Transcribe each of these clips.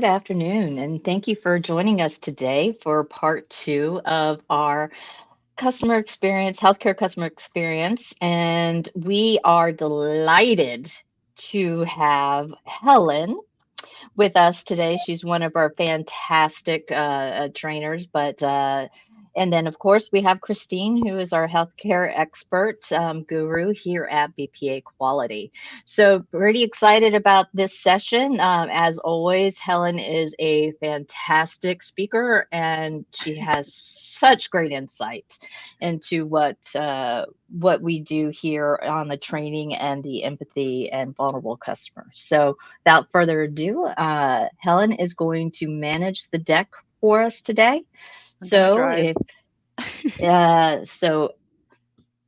afternoon, and thank you for joining us today for part two of our customer experience, healthcare customer experience. And we are delighted to have Helen with us today. She's one of our fantastic trainers, and then of course we have Christine, who is our healthcare expert guru here at BPA Quality. So pretty excited about this session. As always, Helen is a fantastic speaker, and she has such great insight into what we do here on the training and the empathy and vulnerable customers. So without further ado, Helen is going to manage the deck for us today. I'm gonna So drive. if so,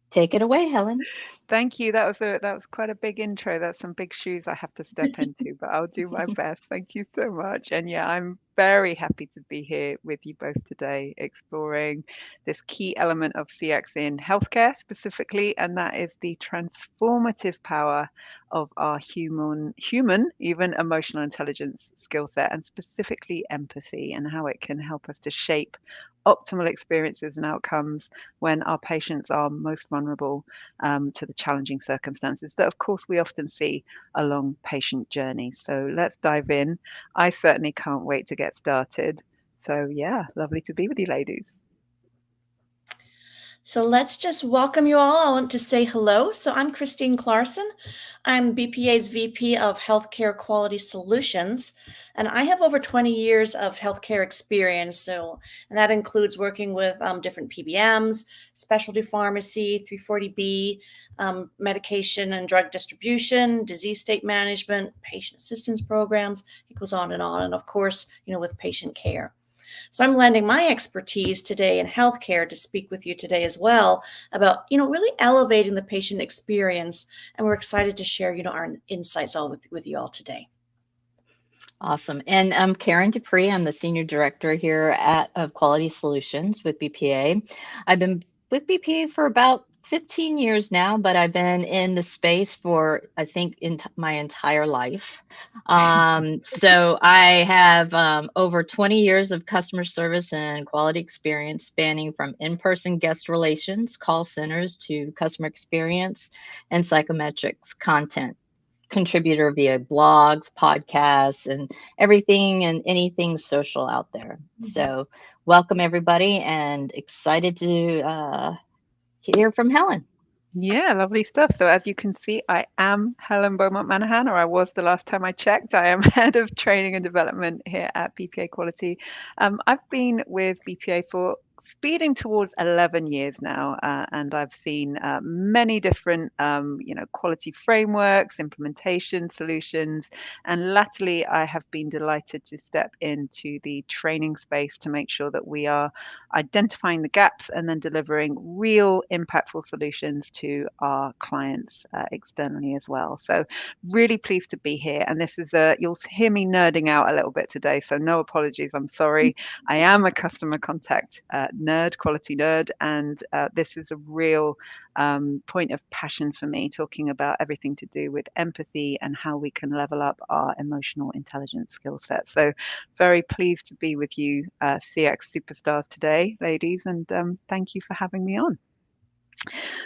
take it away, Helen. Thank you. That was quite a big intro. That's some big shoes I have to step into, but I'll do my best. Thank you so much. And yeah, I'm very happy to be here with you both today, exploring this key element of CX in healthcare specifically, and that is the transformative power of our human, even emotional intelligence skill set, and specifically empathy, and how it can help us to shape optimal experiences and outcomes when our patients are most vulnerable to the challenging circumstances that, of course, we often see along patient journeys. So let's dive in. I certainly can't wait to get started. So, yeah, lovely to be with you, ladies. So let's just welcome you all. I want to say hello. So I'm Christine Clarkson. I'm BPA's VP of Healthcare Quality Solutions, and I have over 20 years of healthcare experience. And that includes working with different PBMs, specialty pharmacy, 340B, medication and drug distribution, disease state management, patient assistance programs. It goes on, and of course, with patient care. So I'm lending my expertise today in healthcare to speak with you today as well about, really elevating the patient experience. And we're excited to share, our insights all with you all today. Awesome. And I'm Karen Dupree. I'm the Senior Director here at of Quality Solutions with BPA. I've been with BPA for about 15 years now, but I've been in the space for, I think, my entire life. So I have over 20 years of customer service and quality experience spanning from in-person guest relations, call centers to customer experience and psychometrics content contributor via blogs, podcasts, and everything and anything social out there. Mhm. So, welcome everybody, and excited to hear from Helen. Yeah, lovely stuff. So as you can see, I am Helen Beaumont-Manahan, or I was the last time I checked. I am Head of Training and Development here at BPA Quality. I've been with BPA for speeding towards 11 years now, and I've seen many different, quality frameworks, implementation solutions, and latterly I have been delighted to step into the training space to make sure that we are identifying the gaps and then delivering real impactful solutions to our clients externally as well. So really pleased to be here. And this is you'll hear me nerding out a little bit today. So no apologies. I'm sorry. I am a customer contact nerd, quality nerd. And this is a real point of passion for me, talking about everything to do with empathy and how we can level up our emotional intelligence skill set. So very pleased to be with you, CX superstars today, ladies, and thank you for having me on.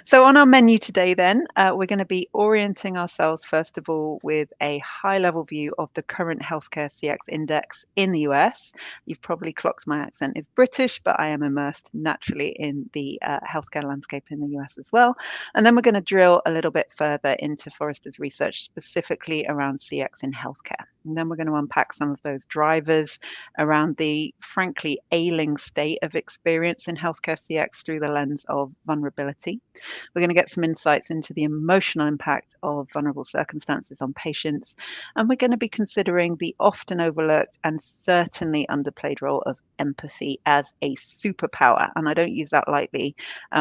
So, on our menu today, then, we're going to be orienting ourselves, first of all, with a high level view of the current healthcare CX index in the US. You've probably clocked my accent is British, but I am immersed naturally in the healthcare landscape in the US as well. And then we're going to drill a little bit further into Forrester's research, specifically around CX in healthcare. And then we're going to unpack some of those drivers around the frankly ailing state of experience in healthcare CX through the lens of vulnerability. We're going to get some insights into the emotional impact of vulnerable circumstances on patients. And we're going to be considering the often overlooked and certainly underplayed role of empathy as a superpower. And I don't use that lightly.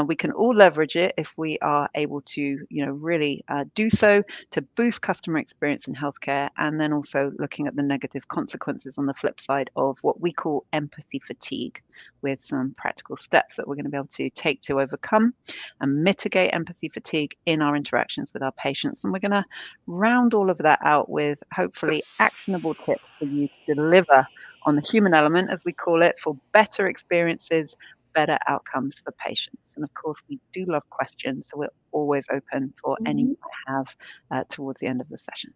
We can all leverage it if we are able to, really do so to boost customer experience in healthcare and then also looking at the negative consequences on the flip side of what we call empathy fatigue, with some practical steps that we're going to be able to take to overcome and mitigate empathy fatigue in our interactions with our patients. And we're going to round all of that out with hopefully actionable tips for you to deliver on the human element, as we call it, for better experiences, better outcomes for patients. And of course, we do love questions, so we're always open for any you might have towards the end of the session.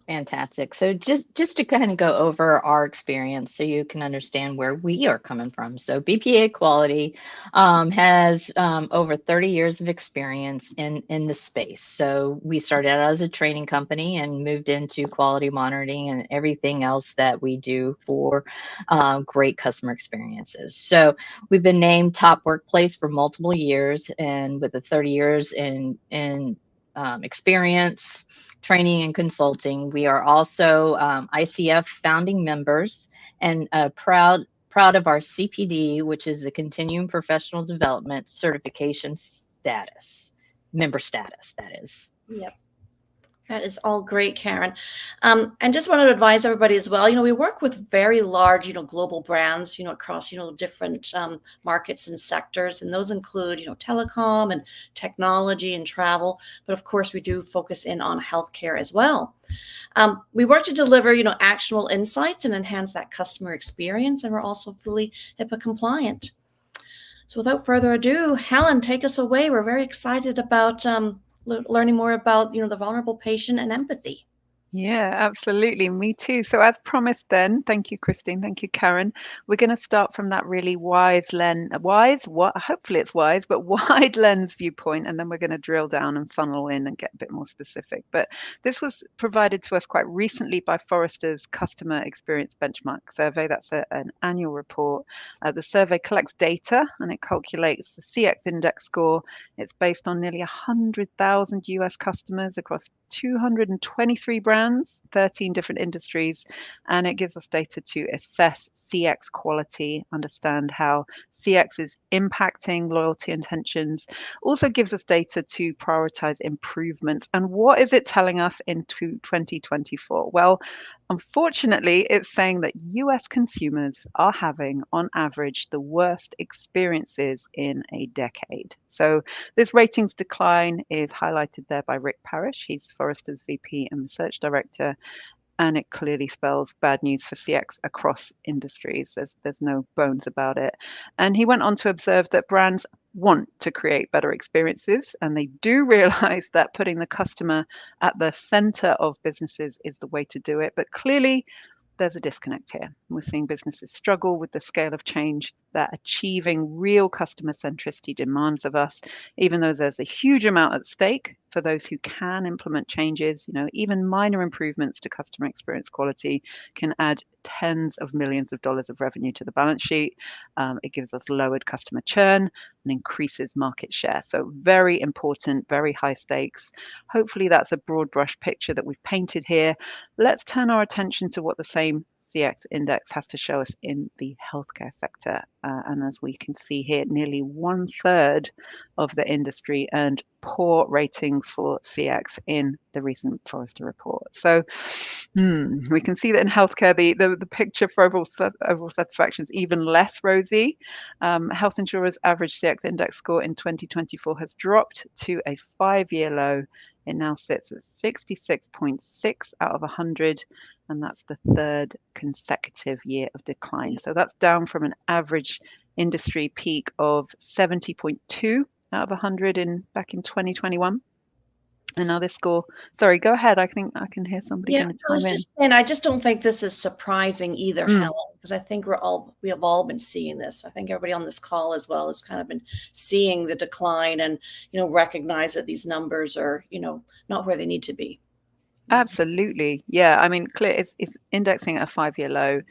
Fantastic. So just to kind of go over our experience so you can understand where we are coming from. So BPA Quality has over 30 years of experience in the space. So we started out as a training company and moved into quality monitoring and everything else that we do for great customer experiences. So we've been named top workplace for multiple years, and with the 30 years in experience, training and consulting. We are also ICF founding members and proud of our CPD, which is the Continuing Professional Development Certification status, member status, that is. Yep. That is all great, Karen. And just want to advise everybody as well, we work with very large, global brands, across, different markets and sectors. And those include, telecom and technology and travel. But of course, we do focus in on healthcare as well. We work to deliver, actionable insights and enhance that customer experience. And we're also fully HIPAA compliant. So without further ado, Helen, take us away. We're very excited about learning more about, the vulnerable patient and empathy. Yeah, absolutely. Me too. So as promised then, thank you, Christine. Thank you, Karen. We're going to start from that really hopefully it's wise, but wide lens viewpoint. And then we're going to drill down and funnel in and get a bit more specific. But this was provided to us quite recently by Forrester's Customer Experience Benchmark Survey. That's an annual report. The survey collects data and it calculates the CX index score. It's based on nearly 100,000 US customers across 223 brands, 13 different industries, and it gives us data to assess CX quality, understand how CX is impacting loyalty intentions, also gives us data to prioritize improvements. And what is it telling us in 2024? Well, unfortunately, it's saying that US consumers are having, on average, the worst experiences in a decade. So this ratings decline is highlighted there by Rick Parrish. He's Forrester's VP and Research Director, and it clearly spells bad news for CX across industries. There's no bones about it. And he went on to observe that brands want to create better experiences, and they do realize that putting the customer at the center of businesses is the way to do it. But clearly, there's a disconnect here. We're seeing businesses struggle with the scale of change that achieving real customer centricity demands of us, even though there's a huge amount at stake for those who can implement changes. Even minor improvements to customer experience quality can add tens of millions of dollars of revenue to the balance sheet. It gives us lowered customer churn and increases market share. So very important, very high stakes. Hopefully that's a broad brush picture that we've painted here. Let's turn our attention to what the same CX index has to show us in the healthcare sector. And as we can see here, nearly 1/3 of the industry earned poor ratings for CX in the recent Forrester report. So we can see that in healthcare, the picture for overall satisfaction is even less rosy. Health insurers' average CX index score in 2024 has dropped to a 5-year low. It now sits at 66.6 out of 100, and that's the third consecutive year of decline. So that's down from an average industry peak of 70.2 out of 100 back in 2021. And now this score, sorry, go ahead. I think I can hear somebody going to chime in. And I just don't think this is surprising either, Helen, because I think we have all been seeing this. I think everybody on this call as well has kind of been seeing the decline and, recognize that these numbers are, not where they need to be. Absolutely. Yeah. I mean, clear it's indexing at a 5-year low.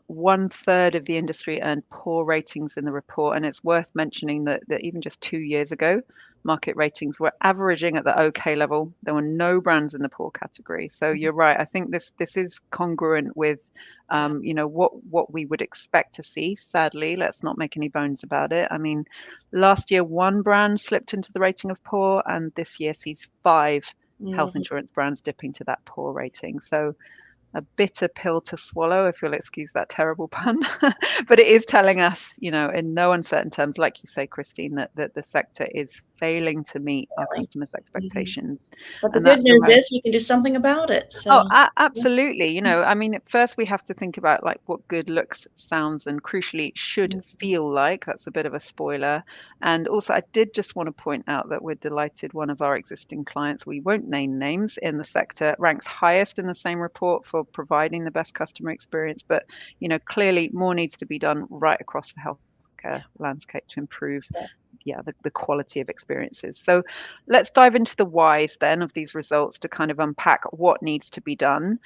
1/3 of the industry earned poor ratings in the report. And it's worth mentioning that even just 2 years ago, market ratings were averaging at the okay level. There were no brands in the poor category. So Mhm. you're right. I think this is congruent with Yeah. what we would expect to see. Sadly, let's not make any bones about it. I mean, last year one brand slipped into the rating of poor, and this year sees five health Mhm. insurance brands dipping to that poor rating. So a bitter pill to swallow, if you'll excuse that terrible pun. But it is telling us, in no uncertain terms, like you say, Christine, that the sector is failing to meet our Failing. customers' Mhm. expectations. But the And good that's news around. is we can do something about it. Oh, So, yeah. absolutely. I mean, at first we have to think about like what good looks, sounds, and crucially should Mhm. feel like. That's a bit of a spoiler. And also, I did just want to point out that we're delighted one of our existing clients, we won't name names in the sector, ranks highest in the same report for providing the best customer experience. But, clearly more needs to be done right across the healthcare Yeah. landscape to improve Yeah. the quality of experiences. So let's dive into the whys then of these results to kind of unpack what needs to be done.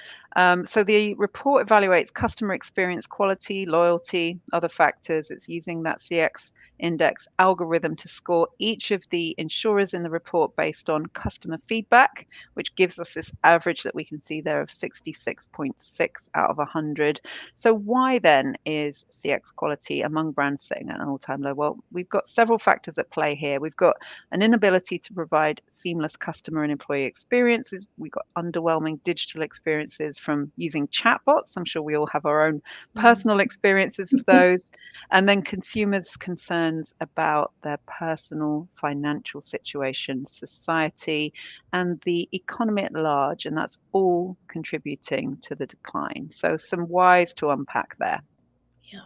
So the report evaluates customer experience quality, loyalty, other factors. It's using that CX index algorithm to score each of the insurers in the report based on customer feedback, which gives us this average that we can see there of 66.6 out of 100. So why then is CX quality among brands sitting at an all-time low? Well, we've got several factors at play here. We've got an inability to provide seamless customer and employee experiences. We've got underwhelming digital experiences from using chatbots. I'm sure we all have our own Mhm. personal experiences of those. And then consumers' concerns about their personal financial situation, society, and the economy at large. And that's all contributing to the decline. So some whys to unpack there. Yeah.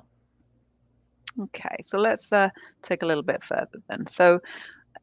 Okay, so let's take a little bit further then. So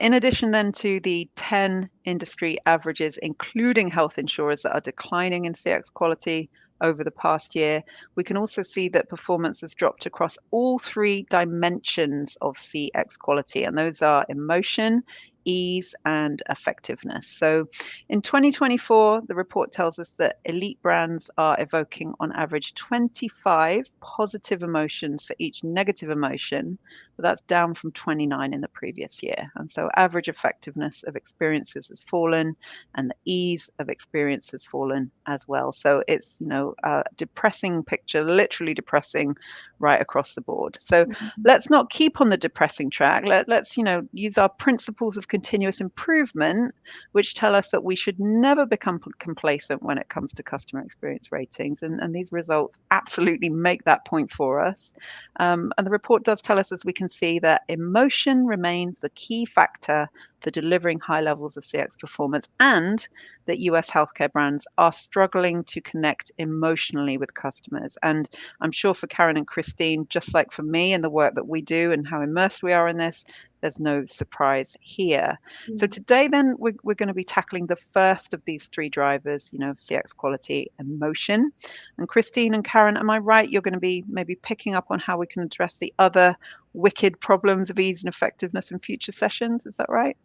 in addition then to the 10 industry averages, including health insurers that are declining in CX quality over the past year, we can also see that performance has dropped across all three dimensions of CX quality, and those are emotion, ease, and effectiveness. So in 2024, the report tells us that elite brands are evoking on average 25 positive emotions for each negative emotion, but that's down from 29 in the previous year. And so average effectiveness of experiences has fallen and the ease of experience has fallen as well. So it's, a depressing picture, literally depressing right across the board. So Mhm. let's not keep on the depressing track. Let's, use our principles of continuous improvement, which tell us that we should never become complacent when it comes to customer experience ratings. And these results absolutely make that point for us. And the report does tell us, as we can see, that emotion remains the key factor for delivering high levels of CX performance, and that US healthcare brands are struggling to connect emotionally with customers. And I'm sure for Karen and Christine, just like for me and the work that we do and how immersed we are in this, there's no surprise here. So Mhm. today, then, we're going to be tackling the first of these three drivers, CX quality, emotion. And Christine and Karen, am I right? You're going to be maybe picking up on how we can address the other wicked problems of ease and effectiveness in future sessions. Is that right?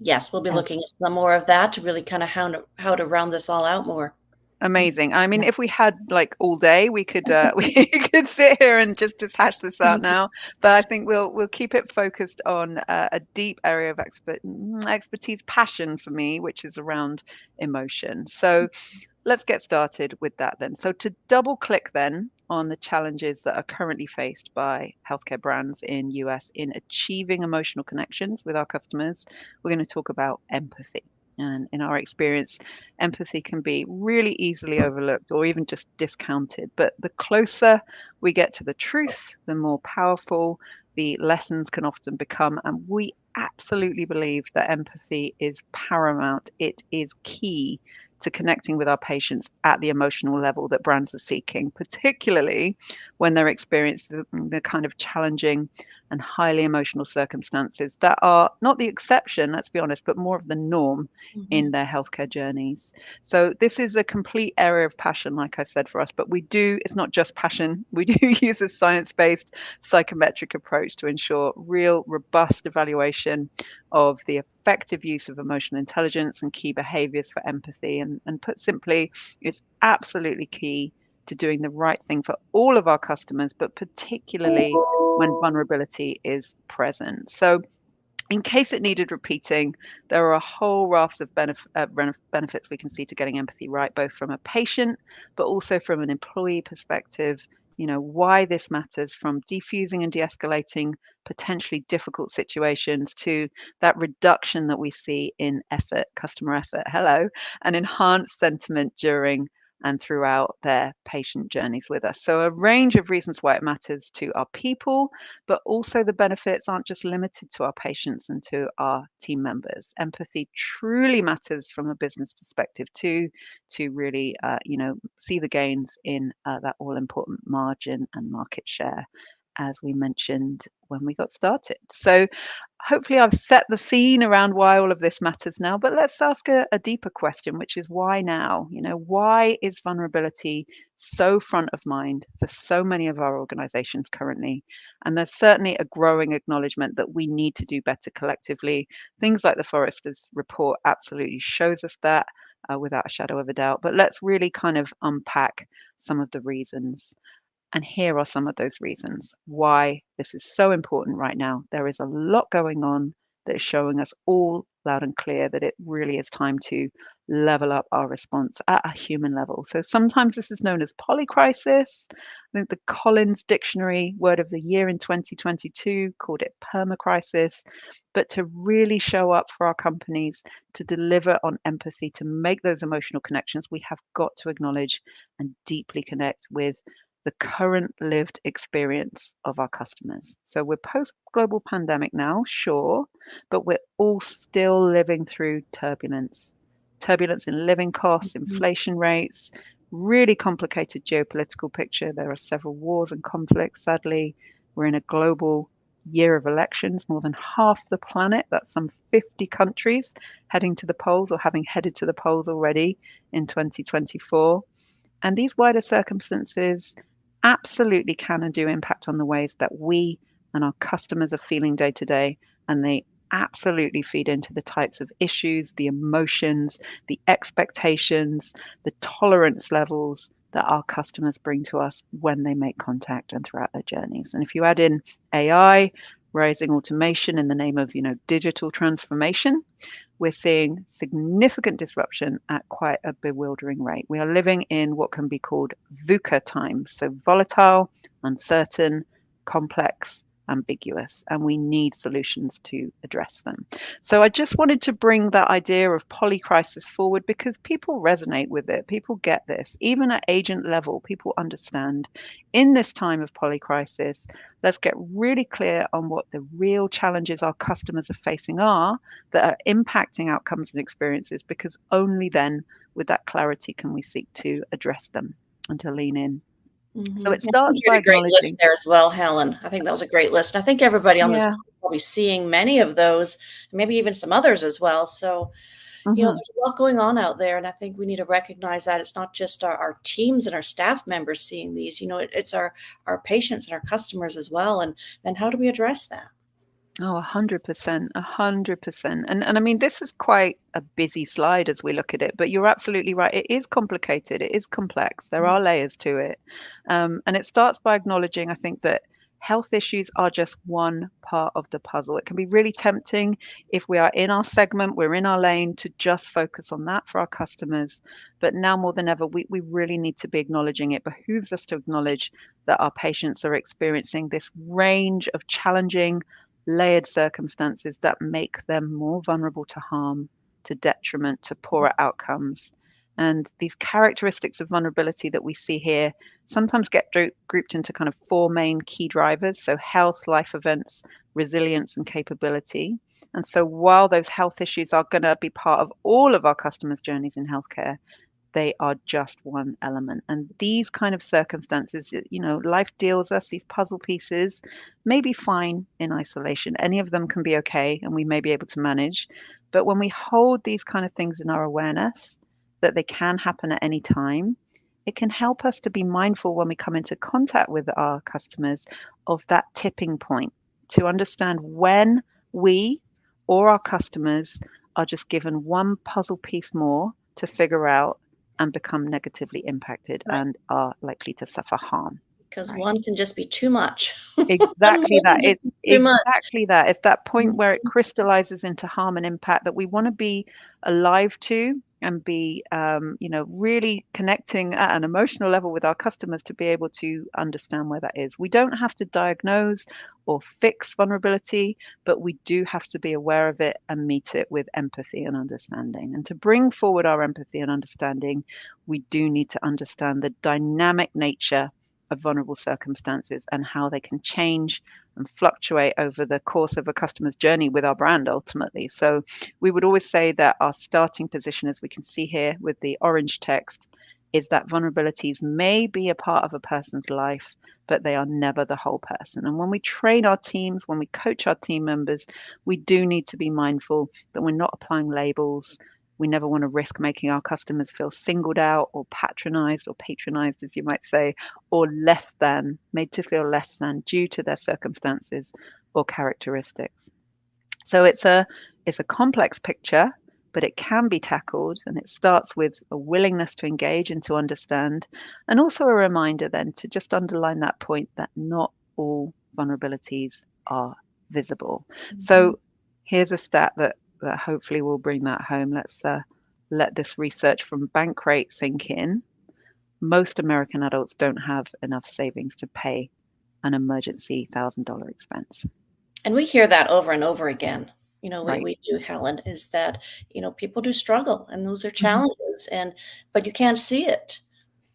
Yes, we'll be Yes. looking at some more of that to really kind of how to round this all out more. Amazing. I mean, Yeah. if we had like all day, we could we could sit here and just hash this out now. But I think we'll keep it focused on a deep area of expertise, passion for me, which is around emotion. So let's get started with that then. So to double click then on the challenges that are currently faced by healthcare brands in US in achieving emotional connections with our customers, we're going to talk about empathy. And in our experience, empathy can be really easily overlooked or even just discounted. But the closer we get to the truth, the more powerful the lessons can often become. And we absolutely believe that empathy is paramount. It is key to connecting with our patients at the emotional level that brands are seeking, particularly when they're experiencing the kind of challenging and highly emotional circumstances that are not the exception, let's be honest, but more of the norm in Mhm. their healthcare journeys. So this is a complete area of passion, like I said, for us, but it's not just passion. We do use a science-based psychometric approach to ensure real, robust evaluation of the effective use of emotional intelligence and key behaviors for empathy. And put simply, it's absolutely key to doing the right thing for all of our customers, but particularly when vulnerability is present. So In case it needed repeating, there are a whole raft of benefits we can see to getting empathy right, both from a patient, but also from an employee perspective. Why this matters, from defusing and de-escalating potentially difficult situations to that reduction that we see in effort, customer effort, and enhanced sentiment during and throughout their patient journeys with us. So a range of reasons why it matters to our people, but also the benefits aren't just limited to our patients and to our team members. Empathy truly matters from a business perspective too, to really, see the gains in that all important margin and market share, as we mentioned when we got started. So hopefully I've set the scene around why all of this matters now, but let's ask a deeper question, which is why now? Why is vulnerability so front of mind for so many of our organizations currently? And there's certainly a growing acknowledgement that we need to do better collectively. Things like the Forrester's report absolutely shows us that, without a shadow of a doubt. But let's really kind of unpack some of the reasons. And here are some of those reasons why this is so important right now. There is a lot going on that is showing us all loud and clear that it really is time to level up our response at a human level. So sometimes this is known as polycrisis. I think the Collins Dictionary word of the year in 2022 called it permacrisis. But to really show up for our companies, to deliver on empathy, to make those emotional connections, we have got to acknowledge and deeply connect with the current lived experience of our customers. So we're post global pandemic now, sure, but we're all still living through turbulence in living costs, Mhm. inflation rates, really complicated geopolitical picture. There are several wars and conflicts, sadly. We're in a global year of elections, more than half the planet, that's some 50 countries, heading to the polls or having headed to the polls already in 2024. And these wider circumstances absolutely can and do impact on the ways that we and our customers are feeling day to day. And they absolutely feed into the types of issues, the emotions, the expectations, the tolerance levels that our customers bring to us when they make contact and throughout their journeys. And if you add in AI, rising automation in the name of, digital transformation, we're seeing significant disruption at quite a bewildering rate. We are living in what can be called VUCA times, so volatile, uncertain, complex, ambiguous, and we need solutions to address them. So I just wanted to bring that idea of polycrisis forward because people resonate with it. People get this. Even at agent level, people understand. In this time of polycrisis, let's get really clear on what the real challenges our customers are facing are that are impacting outcomes and experiences, because only then, with that clarity, can we seek to address them and to lean in. So Mhm. it I think starts you by had a great list acknowledging, there as well, Helen. I think that was a great list. I think everybody on this yeah, call is probably seeing many of those, maybe even some others as well. So, mhm. there's a lot going on out there, and I think we need to recognize that it's not just our teams and our staff members seeing these. It's our patients and our customers as well. And how do we address that? Oh, 100%, 100%. And I mean, this is quite a busy slide as we look at it, but you're absolutely right. It is complicated. It is complex. There Mm. are layers to it. And it starts by acknowledging, I think, that health issues are just one part of the puzzle. It can be really tempting if we are in our segment, we're in our lane, to just focus on that for our customers. But now more than ever, we really need to be acknowledging it. Behooves us to acknowledge that our patients are experiencing this range of challenging, layered circumstances that make them more vulnerable to harm, to detriment, to poorer outcomes. And these characteristics of vulnerability that we see here sometimes get grouped into kind of four main key drivers. So, health, life events, resilience, and capability. And so, while those health issues are going to be part of all of our customers' journeys in healthcare, they are just one element. And these kind of circumstances, life deals us these puzzle pieces, may be fine in isolation. Any of them can be okay and we may be able to manage. But when we hold these kind of things in our awareness, that they can happen at any time, it can help us to be mindful when we come into contact with our customers of that tipping point, to understand when we or our customers are just given one puzzle piece more to figure out and become negatively impacted Right. and are likely to suffer harm. because Right. one can just be too much. Exactly One that. can just It's be too much. exactly that. It's that point where it Mhm. crystallizes into harm and impact that we want to be alive to and be, really connecting at an emotional level with our customers to be able to understand where that is. We don't have to diagnose or fix vulnerability, but we do have to be aware of it and meet it with empathy and understanding. And to bring forward our empathy and understanding, we do need to understand the dynamic nature of vulnerable circumstances and how they can change and fluctuate over the course of a customer's journey with our brand ultimately. So we would always say that our starting position, as we can see here with the orange text, is that vulnerabilities may be a part of a person's life, but they are never the whole person. And when we train our teams, when we coach our team members, we do need to be mindful that we're not applying labels. We never want to risk making our customers feel singled out or patronized, as you might say, or less than, made to feel less than due to their circumstances or characteristics. So it's a complex picture, but it can be tackled, and it starts with a willingness to engage and to understand, and also a reminder then to just underline that point that not all vulnerabilities are visible. Mhm. So here's a stat that hopefully will bring that home. Let's let this research from Bankrate sink in. Most American adults don't have enough savings to pay an emergency $1,000 expense, And we hear that over and over again. right? We do, Helen, is that, people do struggle and those are Mhm. challenges, but you can't see it.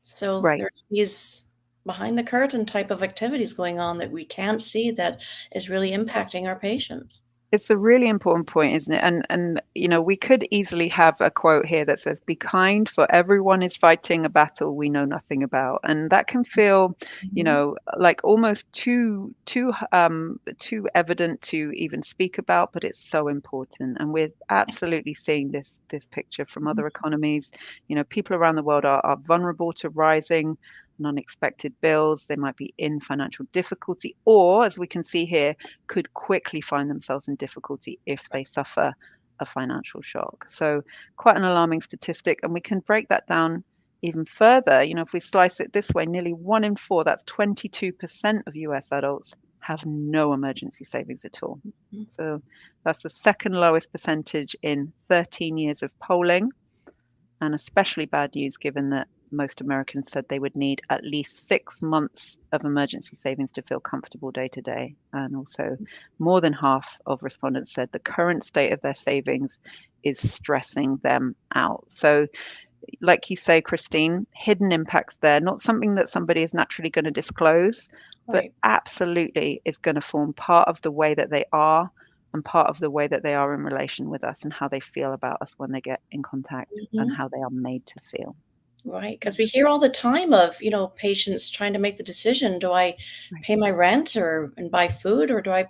So Right. there's these behind the curtain type of activities going on that we can't see that is really impacting our patients. It's a really important point, isn't it? And we could easily have a quote here that says, "Be kind, for everyone is fighting a battle we know nothing about." And that can feel, Mhm. like almost too evident to even speak about, but it's so important. And we're absolutely seeing this picture from Mhm. other economies. People around the world are vulnerable to rising and unexpected bills. They might be in financial difficulty, or as we can see here, could quickly find themselves in difficulty if they suffer a financial shock. So, quite an alarming statistic. And we can break that down even further. If we slice it this way, nearly 1 in 4, that's 22% of US adults, have no emergency savings at all. Mhm. So, that's the second lowest percentage in 13 years of polling, and especially bad news given that most Americans said they would need at least 6 months of emergency savings to feel comfortable day to day. And also, more than half of respondents said the current state of their savings is stressing them out. So, like you say, Christine, hidden impacts there, not something that somebody is naturally going to disclose, but Right. absolutely is going to form part of the way that they are and part of the way that they are in relation with us and how they feel about us when they get in contact and Mhm. how they are made to feel. Right, because we hear all the time of, patients trying to make the decision, do I Right, pay my rent or and buy food, or do I,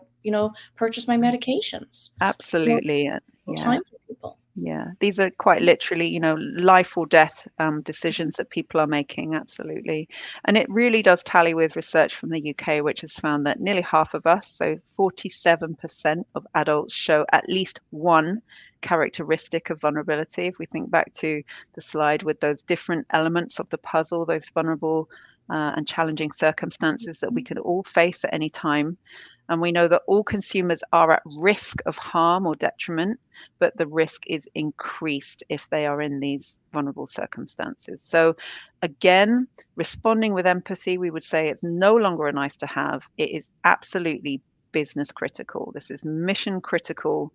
purchase my right. medications? It's Absolutely. all Yeah. time for people. Yeah, these are quite literally, life or death decisions that people are making. Absolutely. And it really does tally with research from the UK, which has found that nearly half of us, so 47% of adults, show at least one characteristic of vulnerability. If we think back to the slide with those different elements of the puzzle, those vulnerable and challenging circumstances that we Mhm. could all face at any time. And we know that all consumers are at risk of harm or detriment, but the risk is increased if they are in these vulnerable circumstances. So, again, responding with empathy, we would say it's no longer a nice to have. It is absolutely business critical. This is mission critical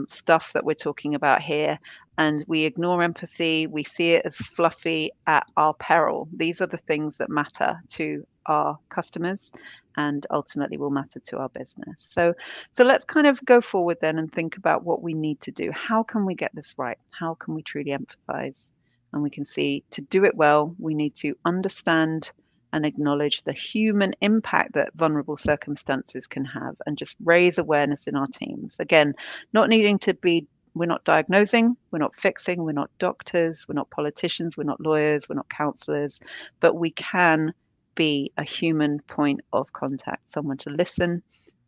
stuff that we're talking about here. And we ignore empathy, we see it as fluffy at our peril. These are the things that matter to our customers and ultimately will matter to our business. So let's kind of go forward then and think about what we need to do. How can we get this right? How can we truly empathize? And we can see to do it well, we need to understand and acknowledge the human impact that vulnerable circumstances can have and just raise awareness in our teams. Again, not needing to be, we're not diagnosing, we're not fixing, we're not doctors, we're not politicians, we're not lawyers, we're not counselors, but we can be a human point of contact, someone to listen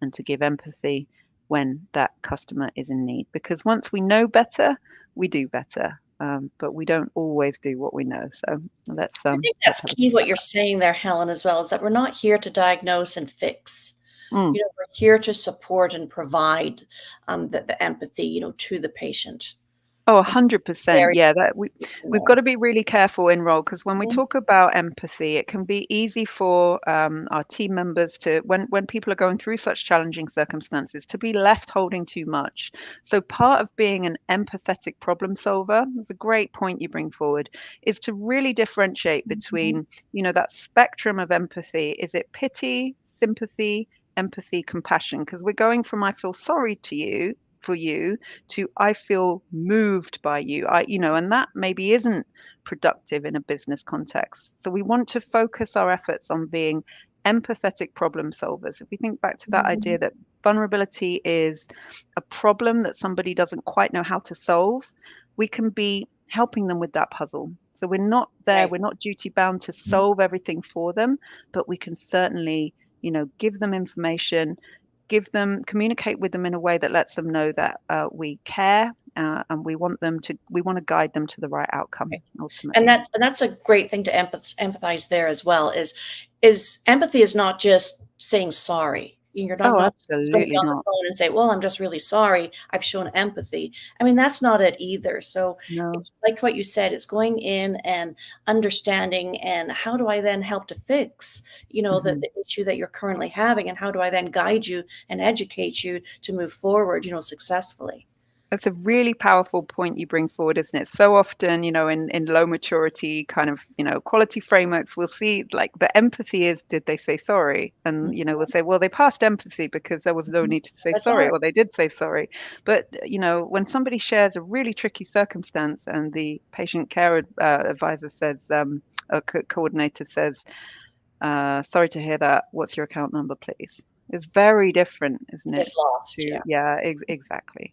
and to give empathy when that customer is in need. Because once we know better, we do better. but we don't always do what we know. So I think let's that's have a key think what about you're saying there, Helen, as well, is that we're not here to diagnose and fix. that. We're here to support and provide the empathy, to the patient. Oh, I think 100%. very Yeah, that important we've got there. to be really careful in role, because when we Mhm, talk about empathy, it can be easy for our team members to, when people are going through such challenging circumstances, to be left holding too much. So part of being an empathetic problem solver, that's a great point you bring forward, is to really differentiate mhm. between, that spectrum of empathy. Is it pity, sympathy, empathy, compassion? Because we're going from I feel sorry to you for you to I feel moved by you. And that maybe isn't productive in a business context. So we want to focus our efforts on being empathetic problem solvers. If we think back to that idea Mhm. that vulnerability is a problem that somebody doesn't quite know how to solve, we can be helping them with that puzzle. So we're not there, Right. we're not duty bound to Mhm. solve everything for them, but we can certainly, give them information, communicate with them in a way that lets them know that we care, and we want to guide them to the right outcome Right. And ultimately. that's a great thing to empathize there as well, is empathy is not just saying sorry. You're not Oh, not just going to be absolutely on the not. phone and say, "Well, I'm just really sorry. I've shown empathy." I mean, that's not it either. So No. it's like what you said, it's going in and understanding, and how do I then help to fix, Mhm. the issue that you're currently having, and how do I then guide you and educate you to move forward, successfully. That's a really powerful point you bring forward, isn't it? So often, in low maturity kind of, quality frameworks, we'll see like the empathy is, did they say sorry? And, we'll say, well, they passed empathy because there was no Mhm. need to say That's sorry, right. or they did say sorry. But, when somebody shares a really tricky circumstance and the patient care advisor says, coordinator says, sorry to hear that. What's your account number, please? It's very different, isn't it? It's lost, To yeah. yeah, exactly.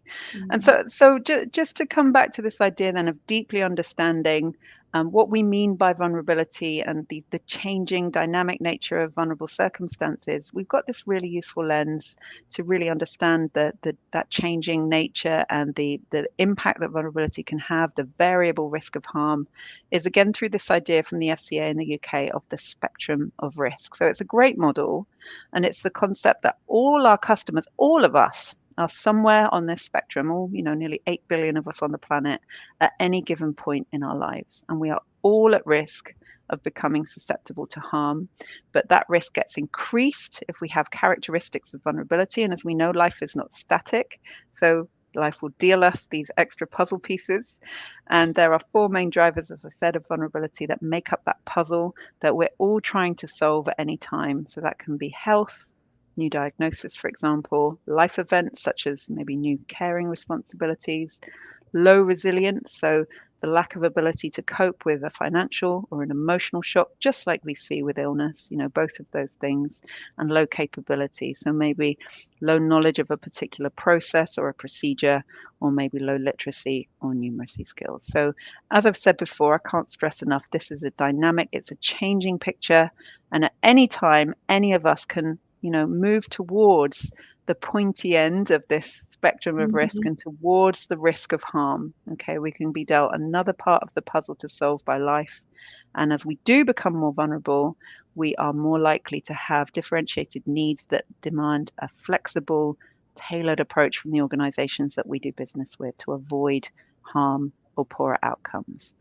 And Mhm. so just to come back to this idea then of deeply understanding what we mean by vulnerability and the changing dynamic nature of vulnerable circumstances, we've got this really useful lens to really understand that changing nature and the impact that vulnerability can have, the variable risk of harm, is again through this idea from the FCA in the UK of the spectrum of risk. So it's a great model, and it's the concept that all our customers, all of us, are somewhere on this spectrum, all, nearly 8 billion of us on the planet at any given point in our lives. And we are all at risk of becoming susceptible to harm. But that risk gets increased if we have characteristics of vulnerability. And as we know, life is not static. So life will deal us these extra puzzle pieces. And there are four main drivers, as I said, of vulnerability that make up that puzzle that we're all trying to solve at any time. So that can be health, new diagnosis, for example, life events such as maybe new caring responsibilities, low resilience, so the lack of ability to cope with a financial or an emotional shock, just like we see with illness, both of those things, and low capability. So maybe low knowledge of a particular process or a procedure, or maybe low literacy or numeracy skills. So, as I've said before, I can't stress enough, this is a dynamic, it's a changing picture. And at any time, any of us can, move towards the pointy end of this spectrum of risk Mhm. and towards the risk of harm. Okay, we can be dealt another part of the puzzle to solve by life. And as we do become more vulnerable, we are more likely to have differentiated needs that demand a flexible, tailored approach from the organizations that we do business with to avoid harm or poorer outcomes.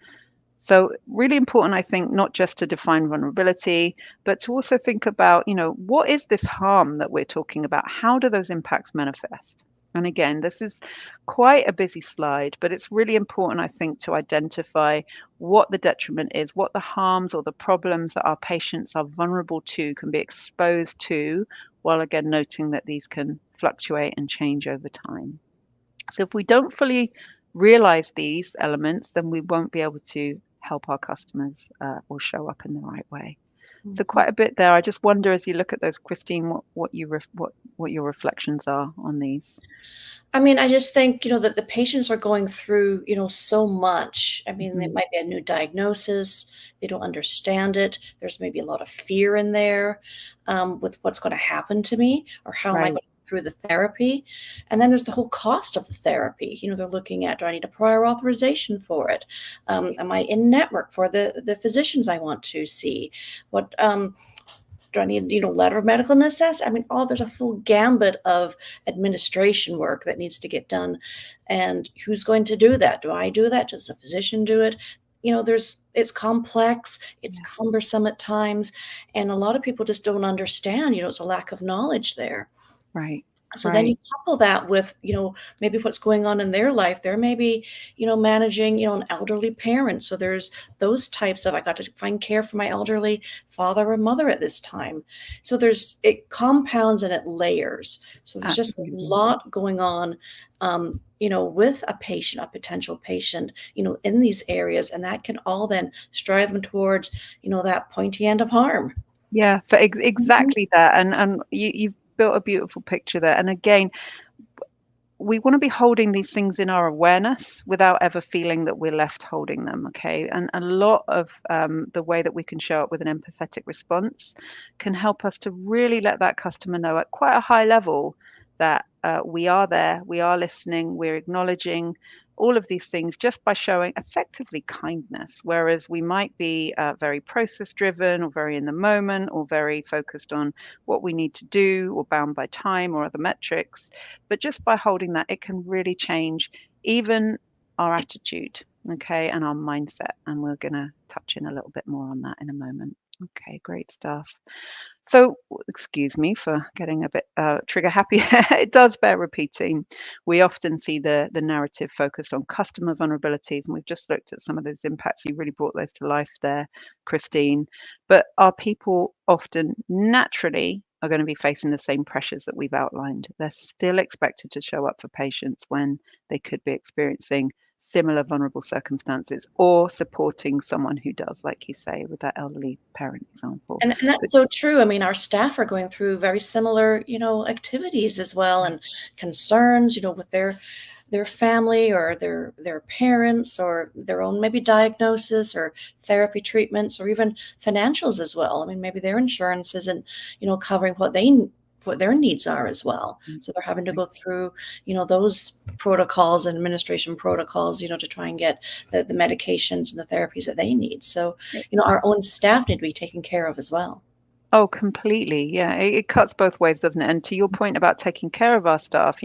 So really important, I think, not just to define vulnerability, but to also think about, what is this harm that we're talking about? How do those impacts manifest? And again, this is quite a busy slide, but it's really important, I think, to identify what the detriment is, what the harms or the problems that our patients are vulnerable to, can be exposed to, while again noting that these can fluctuate and change over time. So if we don't fully realize these elements, then we won't be able to help our customers or show up in the right way. So Mhm. quite a bit there. I just wonder, as you look at those, Christine, what your reflections are on these. I mean, I just think, that the patients are going through, so much. I mean, it Hmm. might be a new diagnosis. They don't understand it. There's maybe a lot of fear in there with what's going to happen to me, or how am I Right. going to through the therapy. And then there's the whole cost of the therapy. They're looking at, do I need a prior authorization for it? Am I in network for the physicians I want to see? What do I need, letter of medical necessity? I mean, there's a full gambit of administration work that needs to get done. And who's going to do that? Do I do that? Does a physician do it? It's complex, it's cumbersome at times. And a lot of people just don't understand, it's a lack of knowledge there. Right. So then you couple that with, maybe what's going on in their life. They're maybe, managing, an elderly parent. So there's those types of, I got to find care for my elderly father or mother at this time. So it compounds and it layers. So there's just a lot going on, with a patient, a potential patient, in these areas. And that can all then strive them towards, that pointy end of harm. Yeah, for exactly that. And you've built a beautiful picture there. And again, we want to be holding these things in our awareness without ever feeling that we're left holding them. Okay. And a lot of the way that we can show up with an empathetic response can help us to really let that customer know at quite a high level that we are there, we are listening, we're acknowledging all of these things just by showing effectively kindness. Whereas we might be very process driven or very in the moment or very focused on what we need to do or bound by time or other metrics. But just by holding that, it can really change even our attitude, okay, and our mindset. And we're going to touch in a little bit more on that in a moment. Okay, great stuff. So, excuse me for getting a bit trigger happy. It does bear repeating. We often see the narrative focused on customer vulnerabilities, and we've just looked at some of those impacts. You really brought those to life there, Christine. But our people often naturally are going to be facing the same pressures that we've outlined. They're still expected to show up for patients when they could be experiencing similar vulnerable circumstances or supporting someone who does, like you say, with that elderly parent example. And that's so true. I mean, our staff are going through very similar, activities as well, and concerns, with their family or their parents or their own maybe diagnosis or therapy treatments or even financials as well. I mean, maybe their insurance isn't, covering what their needs are as well. So they're having to go through, those protocols and administration protocols, to try and get the medications and the therapies that they need. So, our own staff need to be taken care of as well. Oh, completely. Yeah, it cuts both ways, doesn't it? And to your point about taking care of our staff,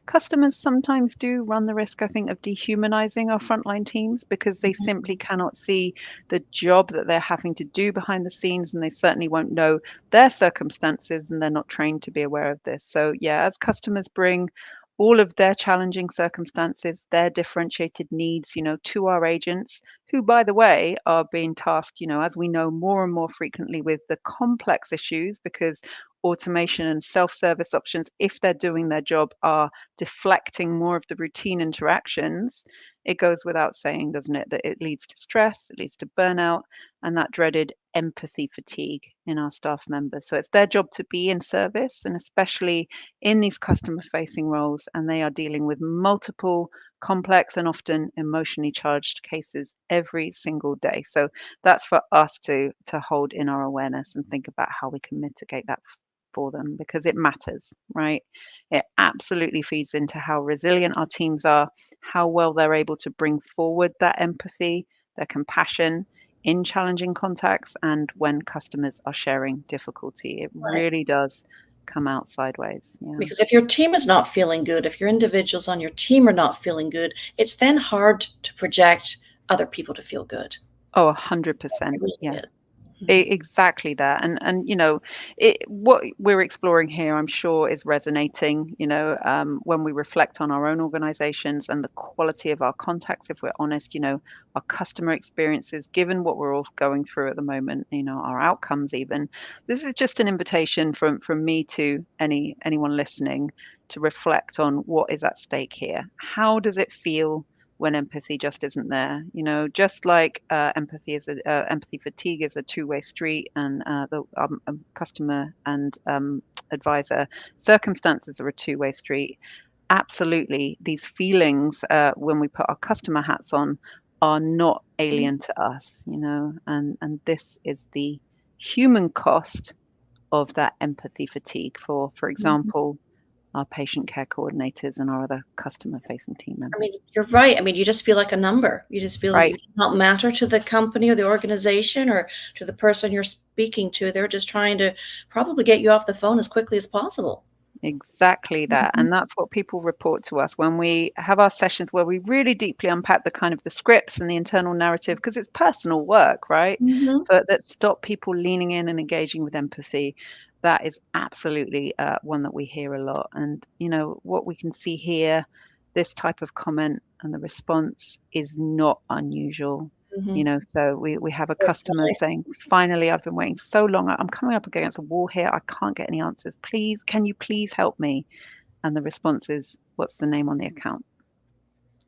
customers sometimes do run the risk, I think, of dehumanizing our frontline teams because they simply cannot see the job that they're having to do behind the scenes, and they certainly won't know their circumstances, and they're not trained to be aware of this. So, yeah, as customers bring all of their challenging circumstances, their differentiated needs, to our agents, who, by the way, are being tasked, as we know, more and more frequently with the complex issues because automation and self-service options, if they're doing their job, are deflecting more of the routine interactions. It goes without saying, doesn't it, that it leads to stress, it leads to burnout, and that dreaded empathy fatigue in our staff members. So it's their job to be in service, and especially in these customer facing roles, and they are dealing with multiple complex and often emotionally charged cases every single day. So that's for us to hold in our awareness and think about how we can mitigate that for them, because it matters, right? It absolutely feeds into how resilient our teams are, how well they're able to bring forward that empathy, their compassion in challenging contacts, and when customers are sharing difficulty. It Right. really does come out sideways. Yeah. Because if your team is not feeling good, if your individuals on your team are not feeling good, it's then hard to project other people to feel good. Oh, It 100%. really Yeah. is. Exactly that. And what we're exploring here, I'm sure, is resonating, when we reflect on our own organizations and the quality of our contacts, if we're honest, our customer experiences, given what we're all going through at the moment, our outcomes even. This is just an invitation from me to anyone listening to reflect on what is at stake here. How does it feel when empathy just isn't there? Just like empathy fatigue is a two-way street, and the customer and advisor circumstances are a two-way street. Absolutely, these feelings, when we put our customer hats on, are not alien to us, and this is the human cost of that empathy fatigue. For example, our patient care coordinators and our other customer-facing team I mean, members. you're right. I mean, you just feel like a number. You just feel Right. you don't matter to the company or the organization or to the person you're speaking to. They're just trying to probably get you off the phone as quickly as possible. Exactly that. Mhm. And that's what people report to us when we have our sessions where we really deeply unpack the kind of the scripts and the internal narrative, because it's personal work, right? Mhm. But that stop people leaning in and engaging with empathy. That is absolutely one that we hear a lot. And, what we can see here, this type of comment and the response is not unusual. Mhm. So we have a customer saying, finally, I've been waiting so long. I'm coming up against a wall here. I can't get any answers. Please, can you please help me? And the response is, what's the name on the account?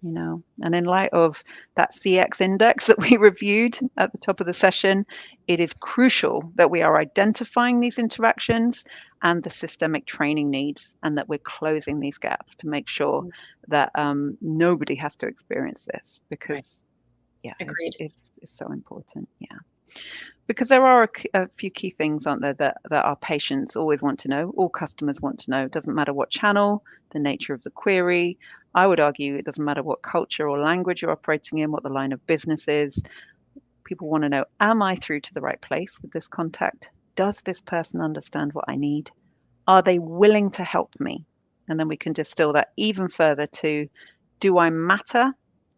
And in light of that CX index that we reviewed at the top of the session, it is crucial that we are identifying these interactions and the systemic training needs, and that we're closing these gaps to make sure that nobody has to experience this, Right. because yeah, Agreed. it's so important. Yeah, because there are a few key things, aren't there, that our patients always want to know, all customers want to know. It doesn't matter what channel, the nature of the query. I would argue it doesn't matter what culture or language you're operating in, what the line of business is. People want to know, am I through to the right place with this contact? Does this person understand what I need? Are they willing to help me? And then we can distill that even further to, do I matter?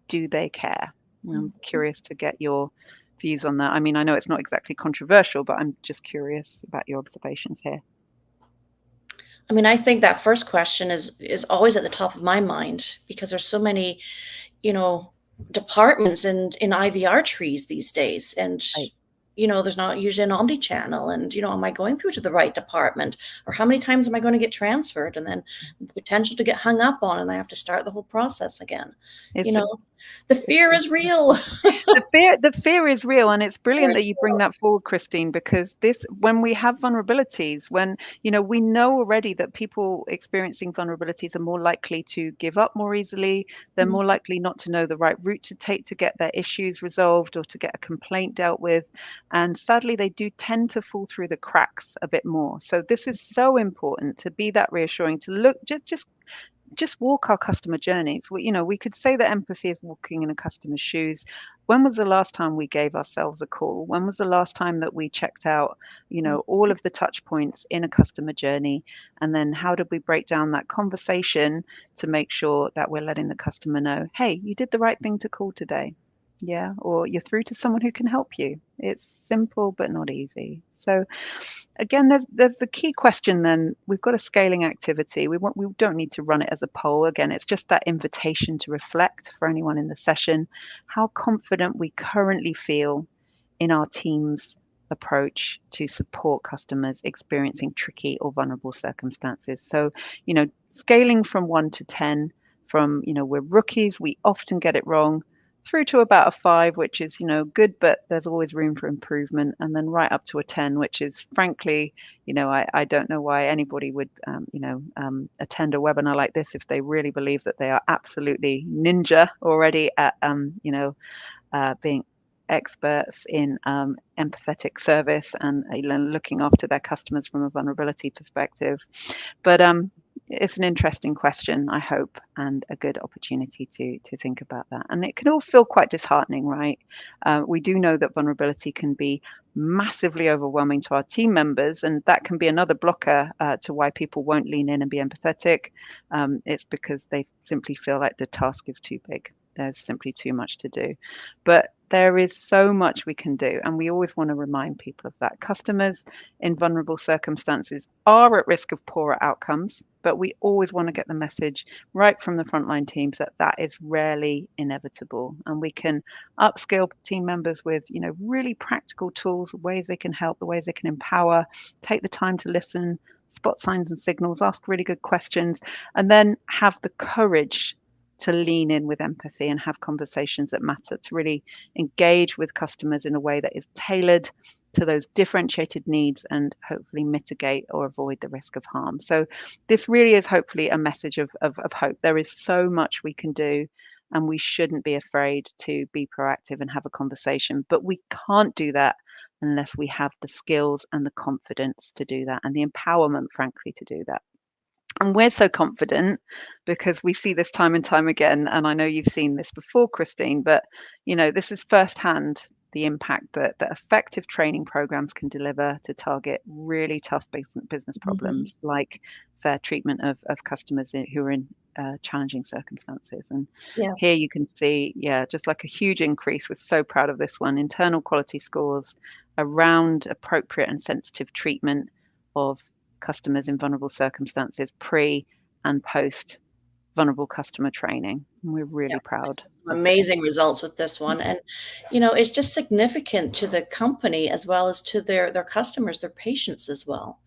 Do they care? I'm curious to get your views on that. I mean, I know it's not exactly controversial, but I'm just curious about your observations here. I mean, I think that first question is always at the top of my mind because there's so many, you know, departments in IVR trees these days. And, Right. there's not usually an omni-channel. And, am I going through to the right department? Or how many times am I going to get transferred? And then the potential to get hung up on and I have to start the whole process again. It's You a, know, the it's fear is real. the fear is real, and it's Fear brilliant that is you bring real. that forward, Christine, because this, when we have vulnerabilities, when we know already that people experiencing vulnerabilities are more likely to give up more easily, they're Mhm. more likely not to know the right route to take to get their issues resolved or to get a complaint dealt with, and sadly they do tend to fall through the cracks a bit more. So this is so important to be that reassuring, to look, just walk our customer journeys. We could say that empathy is walking in a customer's shoes. When was the last time we gave ourselves a call? When was the last time that we checked out, all of the touch points in a customer journey? And then how did we break down that conversation to make sure that we're letting the customer know, hey, you did the right thing to call today. Yeah, or you're through to someone who can help you. It's simple but not easy. So again, there's the key question then. We've got a scaling activity. We don't need to run it as a poll. Again, it's just that invitation to reflect for anyone in the session, how confident we currently feel in our team's approach to support customers experiencing tricky or vulnerable circumstances. So, scaling from 1 to 10, from, we're rookies, we often get it wrong, through to about a 5, which is, good, but there's always room for improvement, and then right up to a 10, which is frankly, I don't know why anybody would, attend a webinar like this if they really believe that they are absolutely ninja already at, being experts in empathetic service and looking after their customers from a vulnerability perspective. But it's an interesting question, I hope, and a good opportunity to think about that. And it can all feel quite disheartening, right? We do know that vulnerability can be massively overwhelming to our team members, and that can be another blocker to why people won't lean in and be empathetic. It's because they simply feel like the task is too big. There's simply too much to do. But there is so much we can do, and we always want to remind people of that. Customers in vulnerable circumstances are at risk of poorer outcomes, but we always want to get the message right from the frontline teams that that is rarely inevitable, and we can upskill team members with really practical tools, ways they can help, the ways they can empower, take the time to listen, spot signs and signals, ask really good questions, and then have the courage to lean in with empathy and have conversations that matter, to really engage with customers in a way that is tailored to those differentiated needs and hopefully mitigate or avoid the risk of harm. So this really is hopefully a message of hope. There is so much we can do, and we shouldn't be afraid to be proactive and have a conversation. But we can't do that unless we have the skills and the confidence to do that, and the empowerment, frankly, to do that. And we're so confident because we see this time and time again. And I know you've seen this before, Christine, but this is firsthand the impact that effective training programs can deliver to target really tough business Mhm. problems like fair treatment of customers who are in challenging circumstances. And here Yes. you can see, yeah, just like a huge increase. We're so proud of this one. Internal quality scores around appropriate and sensitive treatment of customers in vulnerable circumstances pre and post vulnerable customer training. And we're Yeah. really proud Some of this. amazing results with this one. And, it's just significant to the company as well as to their customers, their patients as well.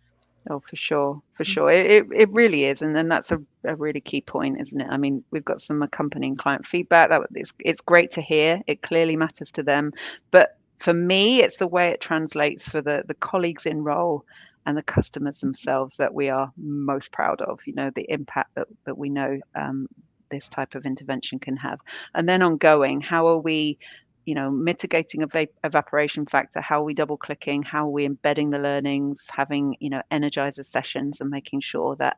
Oh, for sure, for sure. It really is. And then that's a really key point, isn't it? I mean, we've got some accompanying client feedback that it's great to hear. It clearly matters to them. But for me, it's the way it translates for the colleagues in role and the customers themselves that we are most proud of, the impact that we know this type of intervention can have. And then ongoing, how are we mitigating evaporation factor, how are we double clicking, how are we embedding the learnings, having, energizer sessions and making sure that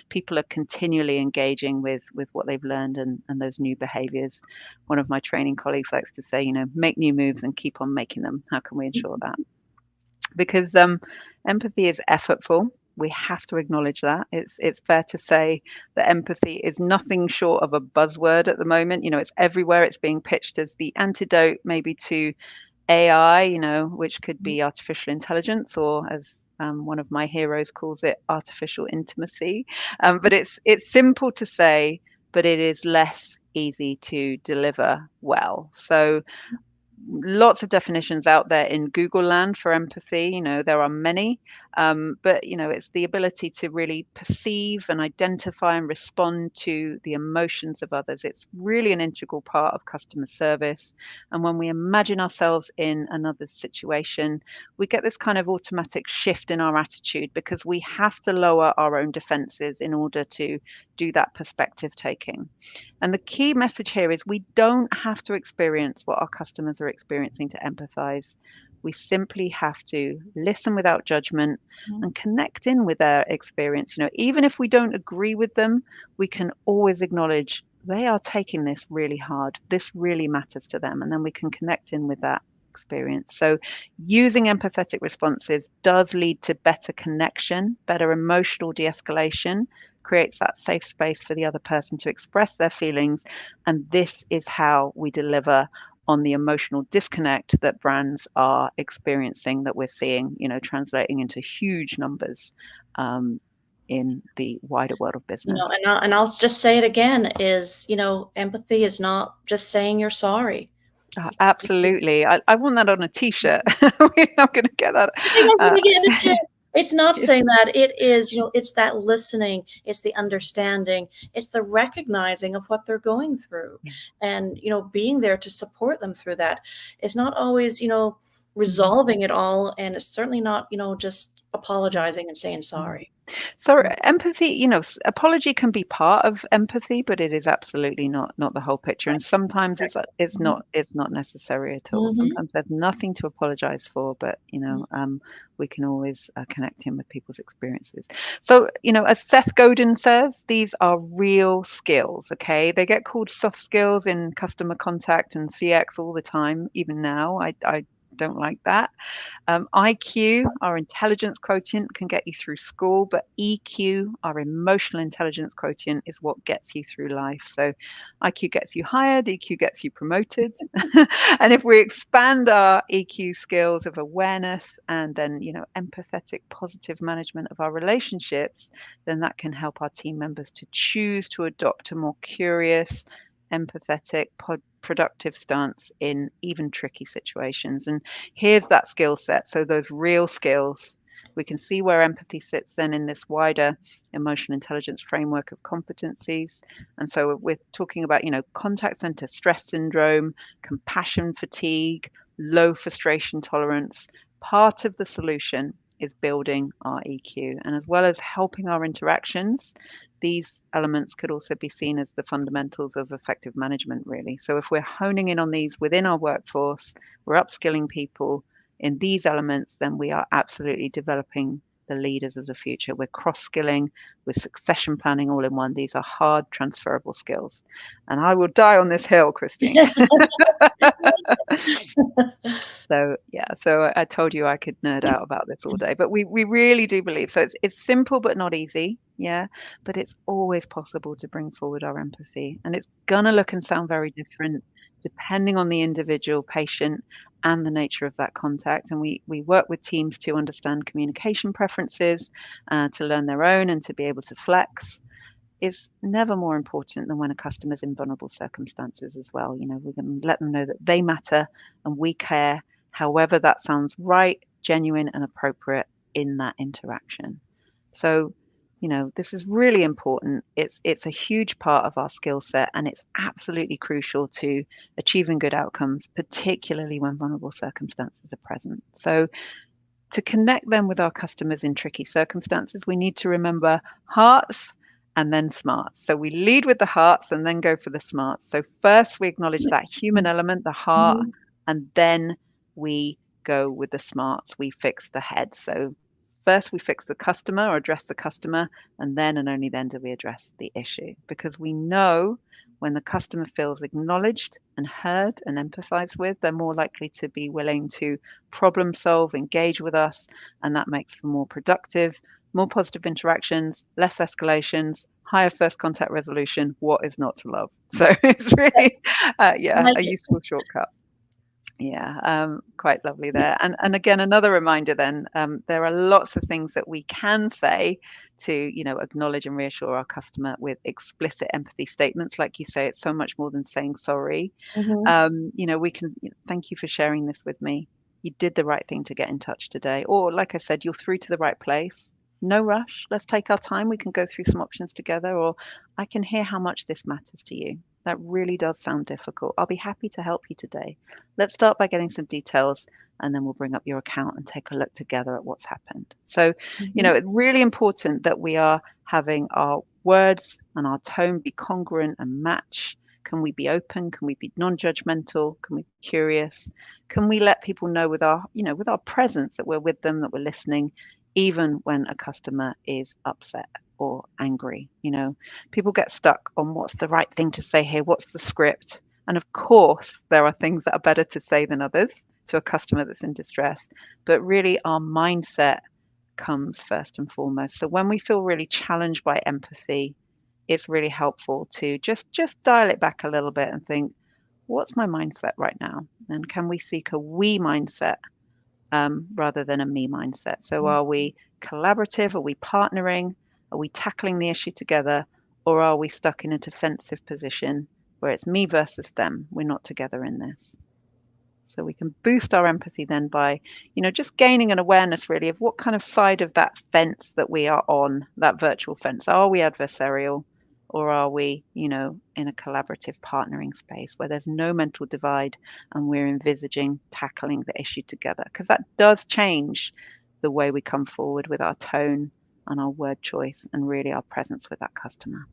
people are continually engaging with what they've learned and those new behaviors. One of my training colleagues likes to say, make new moves and keep on making them. How can we ensure that? Because empathy is effortful. We have to acknowledge that. It's fair to say that empathy is nothing short of a buzzword at the moment. It's everywhere. It's being pitched as the antidote maybe to AI, which could be artificial intelligence, or as one of my heroes calls it, artificial intimacy. But it's simple to say, but it is less easy to deliver well. So lots of definitions out there in Google land for empathy. There are many, but it's the ability to really perceive and identify and respond to the emotions of others. It's really an integral part of customer service. And when we imagine ourselves in another situation, we get this kind of automatic shift in our attitude because we have to lower our own defenses in order to do that perspective taking. And the key message here is we don't have to experience what our customers are experiencing to empathize. We simply have to listen without judgment Mhm. and connect in with their experience. Even if we don't agree with them, we can always acknowledge they are taking this really hard. This really matters to them. And then we can connect in with that experience. So using empathetic responses does lead to better connection, better emotional de-escalation, creates that safe space for the other person to express their feelings. And this is how we deliver on the emotional disconnect that brands are experiencing, that we're seeing, translating into huge numbers in the wider world of business. And I'll just say it again is, empathy is not just saying you're sorry. Because Absolutely. I want that on a t-shirt. We're not going to get that. I think I'm Uh, gonna get it too. It's not saying that. It is, it's that listening, it's the understanding, it's the recognizing of what they're going through yeah. and, being there to support them through that. It's not always, Mhm. resolving it all, and it's certainly not, just apologizing and saying Mhm. sorry. So empathy, apology can be part of empathy, but it is absolutely not the whole picture. And sometimes Exactly. it's not necessary at all. Mhm. Sometimes there's nothing to apologize for, but we can always connect in with people's experiences. So as Seth Godin says, these are real skills. Okay, they get called soft skills in customer contact and CX all the time. Even now, I don't like that. IQ, our intelligence quotient, can get you through school, but EQ, our emotional intelligence quotient, is what gets you through life. So IQ gets you hired, EQ gets you promoted. And if we expand our EQ skills of awareness and then, empathetic, positive management of our relationships, then that can help our team members to choose to adopt a more curious, empathetic, productive stance in even tricky situations. And here's that skill set. So those real skills, we can see where empathy sits then in this wider emotional intelligence framework of competencies. And so we're talking about, contact center stress syndrome, compassion fatigue, low frustration tolerance. Part of the solution is building our EQ. And as well as helping our interactions, these elements could also be seen as the fundamentals of effective management, really. So if we're honing in on these within our workforce, we're upskilling people in these elements, then we are absolutely developing the leaders of the future. We're cross-skilling with succession planning all in one. These are hard transferable skills. And I will die on this hill, Christine. So yeah, so I told you I could nerd out about this all day, but we really do believe so. It's simple but not easy, yeah. But it's always possible to bring forward our empathy, and it's gonna look and sound very different depending on the individual patient and the nature of that contact. And we work with teams to understand communication preferences, to learn their own, and to be able to flex. Is never more important than when a customer's in vulnerable circumstances as well. You know, we're going to let them know that they matter and we care, however that sounds right, genuine, and appropriate in that interaction. So, you know, this is really important. It's a huge part of our skill set, and it's absolutely crucial to achieving good outcomes, particularly when vulnerable circumstances are present. So, to connect them with our customers in tricky circumstances, we need to remember hearts and then smarts. So we lead with the hearts and then go for the smarts. So first we acknowledge that human element, the heart, Mhm. and then we go with the smarts. We fix the head. So first we fix the customer or address the customer, and then and only then do we address the issue. Because we know when the customer feels acknowledged and heard and empathized with, they're more likely to be willing to problem solve, engage with us, and that makes for more productive, more positive interactions, less escalations, higher first contact resolution. What is not to love? So it's really, yeah, Like a it. useful shortcut. Yeah, quite lovely there. And again, another reminder then, there are lots of things that we can say to, you know, acknowledge and reassure our customer with explicit empathy statements. Like you say, it's so much more than saying sorry. Mhm. You know, we can thank you for sharing this with me. You did the right thing to get in touch today. Or like I said, you're through to the right place. No rush. Let's take our time. We can go through some options together. Or I can hear how much this matters to you. That really does sound difficult. I'll be happy to help you today. Let's start by getting some details, and then we'll bring up your account and take a look together at what's happened. So, you know, Mhm. it's really important that we are having our words and our tone be congruent and match. Can we be open? Can we be non-judgmental? Can we be curious? Can we let people know with our, you know, with our presence that we're with them, that we're listening, even when a customer is upset or angry? You know, people get stuck on what's the right thing to say here, what's the script? And of course, there are things that are better to say than others to a customer that's in distress. But really, our mindset comes first and foremost. So when we feel really challenged by empathy, it's really helpful to just dial it back a little bit and think, what's my mindset right now? And can we seek a we mindset rather than a me mindset? So are we collaborative? Are we partnering? Are we tackling the issue together? Or are we stuck in a defensive position where it's me versus them? We're not together in this. So we can boost our empathy then by, you know, just gaining an awareness really of what kind of side of that fence that we are on, that virtual fence. Are we adversarial, or are we, you know, in a collaborative partnering space where there's no mental divide and we're envisaging tackling the issue together? Because that does change the way we come forward with our tone and our word choice and really our presence with that customer.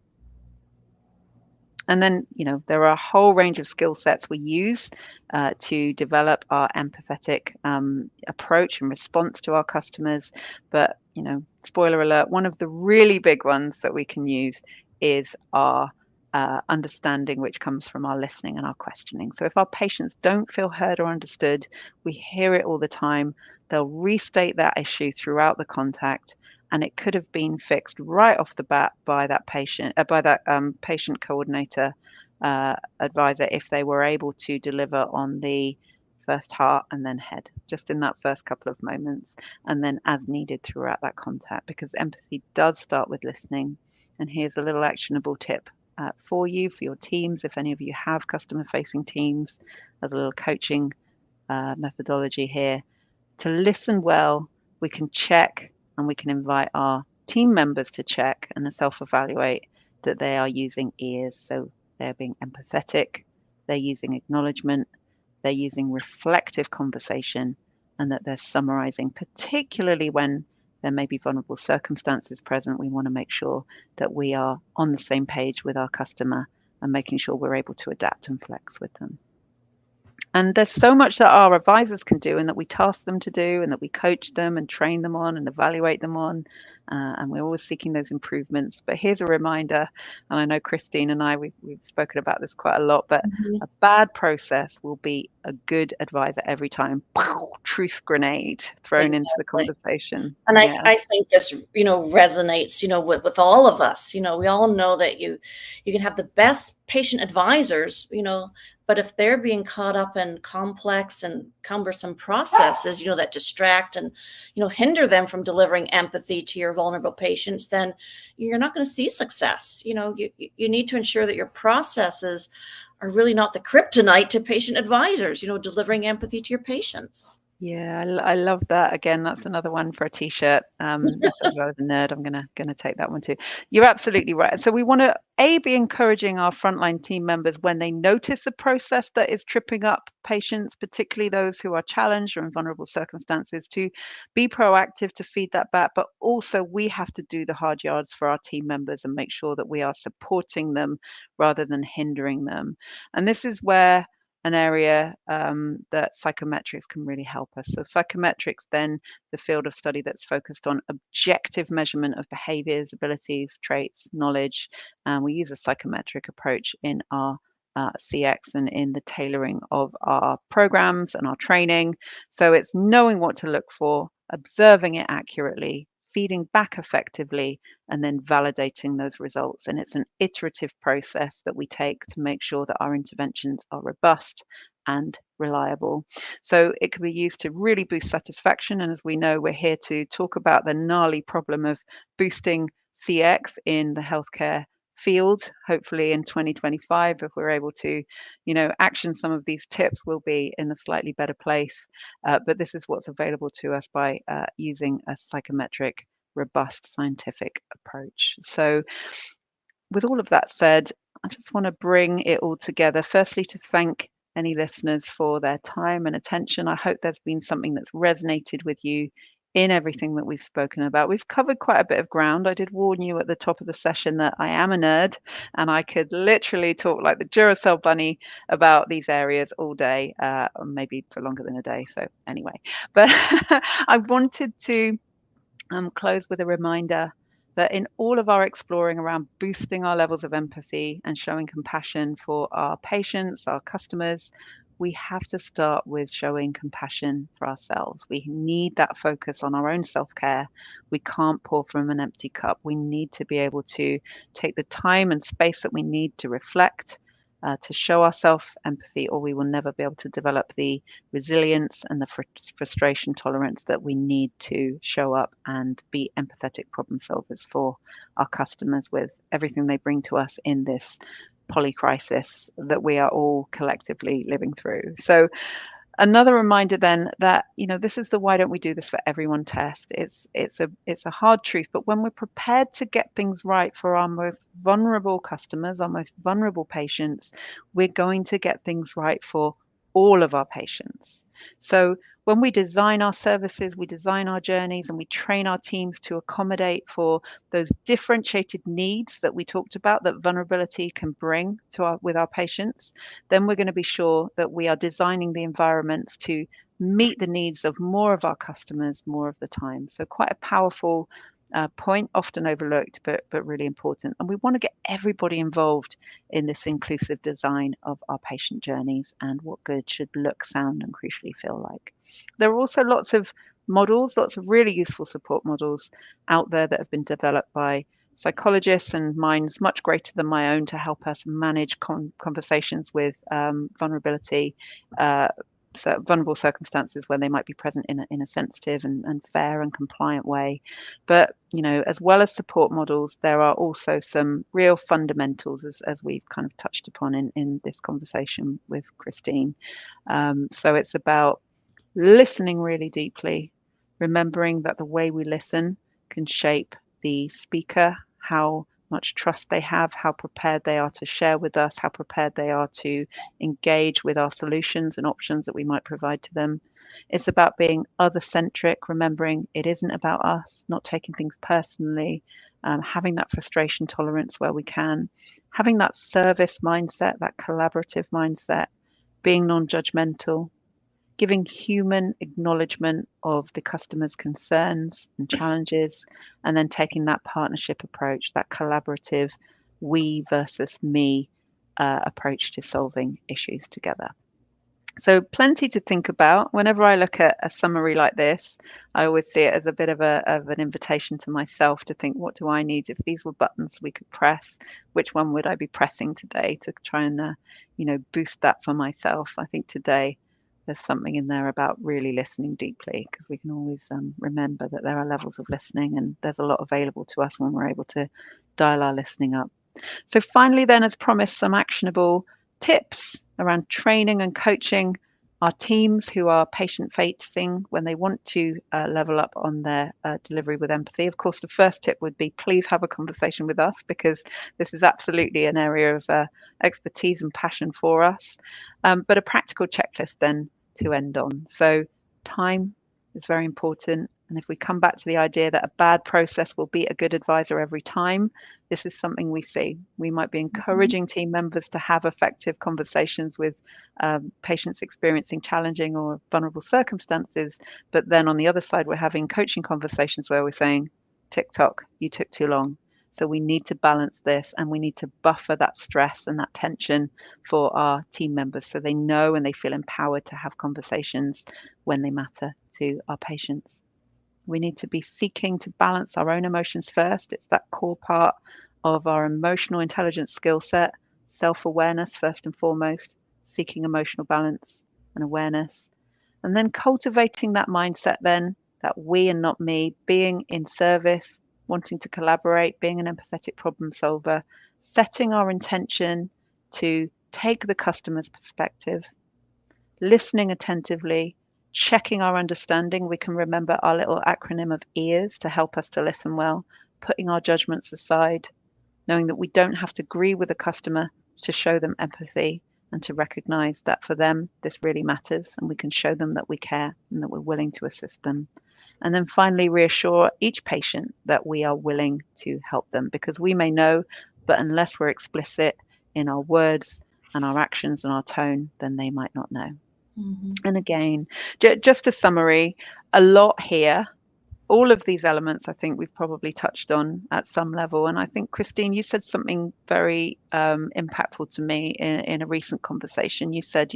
And then, you know, there are a whole range of skill sets we use to develop our empathetic approach and response to our customers. But, you know, spoiler alert, one of the really big ones that we can use is our understanding, which comes from our listening and our questioning. So if our patients don't feel heard or understood, we hear it all the time. They'll restate that issue throughout the contact, and it could have been fixed right off the bat by that patient, patient coordinator advisor, if they were able to deliver on the first heart and then head, just in that first couple of moments, and then as needed throughout that contact, because empathy does start with listening. And here's a little actionable tip for you, for your teams, if any of you have customer facing teams, as a little coaching methodology here. To listen well, we can check and we can invite our team members to check and self-evaluate that they are using ears. So they're being empathetic, they're using acknowledgement, they're using reflective conversation, and that they're summarizing, particularly when there may be vulnerable circumstances present. We want to make sure that we are on the same page with our customer and making sure we're able to adapt and flex with them. And there's so much that our advisors can do and that we task them to do and that we coach them and train them on and evaluate them on. And we're always seeking those improvements. But here's a reminder, and I know Christine and I, we've spoken about this quite a lot, but Mhm. a bad process will be a good advisor every time. Pow, truth grenade thrown into the Exactly. conversation. And Yeah. I think this, resonates, with all of us. We all know that you can have the best patient advisors, but if they're being caught up in complex and cumbersome processes, that distract and, hinder them from delivering empathy to your vulnerable patients, then you're not going to see success. You need to ensure that your processes are really not the kryptonite to patient advisors, delivering empathy to your patients. Yeah, I love that. Again, that's another one for a t-shirt. I told you I was a nerd. I'm gonna take that one too. You're absolutely right. So we want to be encouraging our frontline team members when they notice a process that is tripping up patients, particularly those who are challenged or in vulnerable circumstances, to be proactive to feed that back. But also we have to do the hard yards for our team members and make sure that we are supporting them rather than hindering them. And this is where an area that psychometrics can really help us. So psychometrics, then the field of study that's focused on objective measurement of behaviors, abilities, traits, knowledge. And we use a psychometric approach in our CX and in the tailoring of our programs and our training. So it's knowing what to look for, observing it accurately, feeding back effectively, and then validating those results. And it's an iterative process that we take to make sure that our interventions are robust and reliable. So it can be used to really boost satisfaction. And as we know, we're here to talk about the gnarly problem of boosting CX in the healthcare field. Hopefully in 2025, if we're able to, action some of these tips, we'll be in a slightly better place. But this is what's available to us by using a psychometric robust scientific approach. So, with all of that said, I just want to bring it all together. Firstly, to thank any listeners for their time and attention. I hope there's been something that's resonated with you in everything that we've spoken about. We've covered quite a bit of ground. I did warn you at the top of the session that I am a nerd and I could literally talk like the Duracell bunny about these areas all day, or maybe for longer than a day. So, anyway, but I wanted to close with a reminder that in all of our exploring around boosting our levels of empathy and showing compassion for our patients, our customers, we have to start with showing compassion for ourselves. We need that focus on our own self care. We can't pour from an empty cup. We need to be able to take the time and space that we need to reflect, to show ourselves empathy, or we will never be able to develop the resilience and the frustration tolerance that we need to show up and be empathetic problem solvers for our customers with everything they bring to us in this polycrisis that we are all collectively living through. So another reminder then that this is the why don't we do this for everyone test. It's a hard truth, but when we're prepared to get things right for our most vulnerable customers, our most vulnerable patients, we're going to get things right for all of our patients. So when we design our services, we design our journeys, and we train our teams to accommodate for those differentiated needs that we talked about that vulnerability can bring to with our patients, then we're going to be sure that we are designing the environments to meet the needs of more of our customers more of the time. So quite a powerful point, often overlooked, but really important. And we want to get everybody involved in this inclusive design of our patient journeys and what good should look, sound, and crucially feel like. There are also lots of models, lots of really useful support models out there that have been developed by psychologists, and mine's much greater than my own, to help us manage conversations with vulnerability, so vulnerable circumstances where they might be present in a sensitive and fair and compliant way. But as well as support models, there are also some real fundamentals, as we've kind of touched upon in this conversation with Christine. So it's about listening really deeply, remembering that the way we listen can shape the speaker, how much trust they have, how prepared they are to share with us, how prepared they are to engage with our solutions and options that we might provide to them. It's about being other centric, remembering it isn't about us, not taking things personally, having that frustration tolerance where we can, having that service mindset, that collaborative mindset, being non-judgmental, giving human acknowledgement of the customer's concerns and challenges, and then taking that partnership approach, that collaborative we versus me approach to solving issues together. So plenty to think about. Whenever I look at a summary like this, I always see it as a bit of an invitation to myself to think, what do I need? If these were buttons we could press, which one would I be pressing today to try and boost that for myself? I think today there's something in there about really listening deeply, because we can always remember that there are levels of listening, and there's a lot available to us when we're able to dial our listening up. So finally, then, as promised, some actionable tips around training and coaching our teams who are patient facing when they want to level up on their delivery with empathy. Of course, the first tip would be, please have a conversation with us, because this is absolutely an area of expertise and passion for us. But a practical checklist then to end on. So time is very important. And if we come back to the idea that a bad process will beat a good advisor every time, this is something we see. We might be encouraging team members to have effective conversations with patients experiencing challenging or vulnerable circumstances. But then on the other side, we're having coaching conversations where we're saying, TikTok, you took too long. So we need to balance this, and we need to buffer that stress and that tension for our team members so they know and they feel empowered to have conversations when they matter to our patients. We need to be seeking to balance our own emotions first. It's that core part of our emotional intelligence skill set, self-awareness first and foremost, seeking emotional balance and awareness. And then cultivating that mindset then, that we and not me, being in service, wanting to collaborate, being an empathetic problem solver, setting our intention to take the customer's perspective, listening attentively, checking our understanding. We can remember our little acronym of EARS to help us to listen well, putting our judgments aside, knowing that we don't have to agree with a customer to show them empathy, and to recognize that for them, this really matters, and we can show them that we care and that we're willing to assist them. And then finally, reassure each patient that we are willing to help them, because we may know, but unless we're explicit in our words and our actions and our tone, then they might not know. Mm-hmm. And again, just a summary, a lot here. All of these elements, I think we've probably touched on at some level. And I think, Christine, you said something very impactful to me in a recent conversation. You said,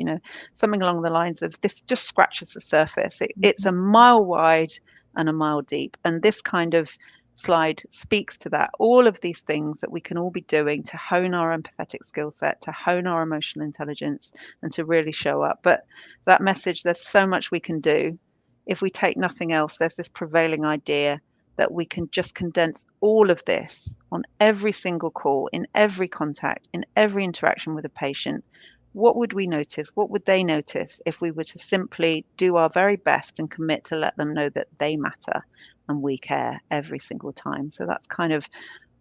something along the lines of, this just scratches the surface. It's a mile wide and a mile deep. And this kind of slide speaks to that. All of these things that we can all be doing to hone our empathetic skill set, to hone our emotional intelligence, and to really show up. But that message, there's so much we can do. If we take nothing else, there's this prevailing idea that we can just condense all of this on every single call, in every contact, in every interaction with a patient. What would we notice? What would they notice if we were to simply do our very best and commit to let them know that they matter and we care every single time? So that's kind of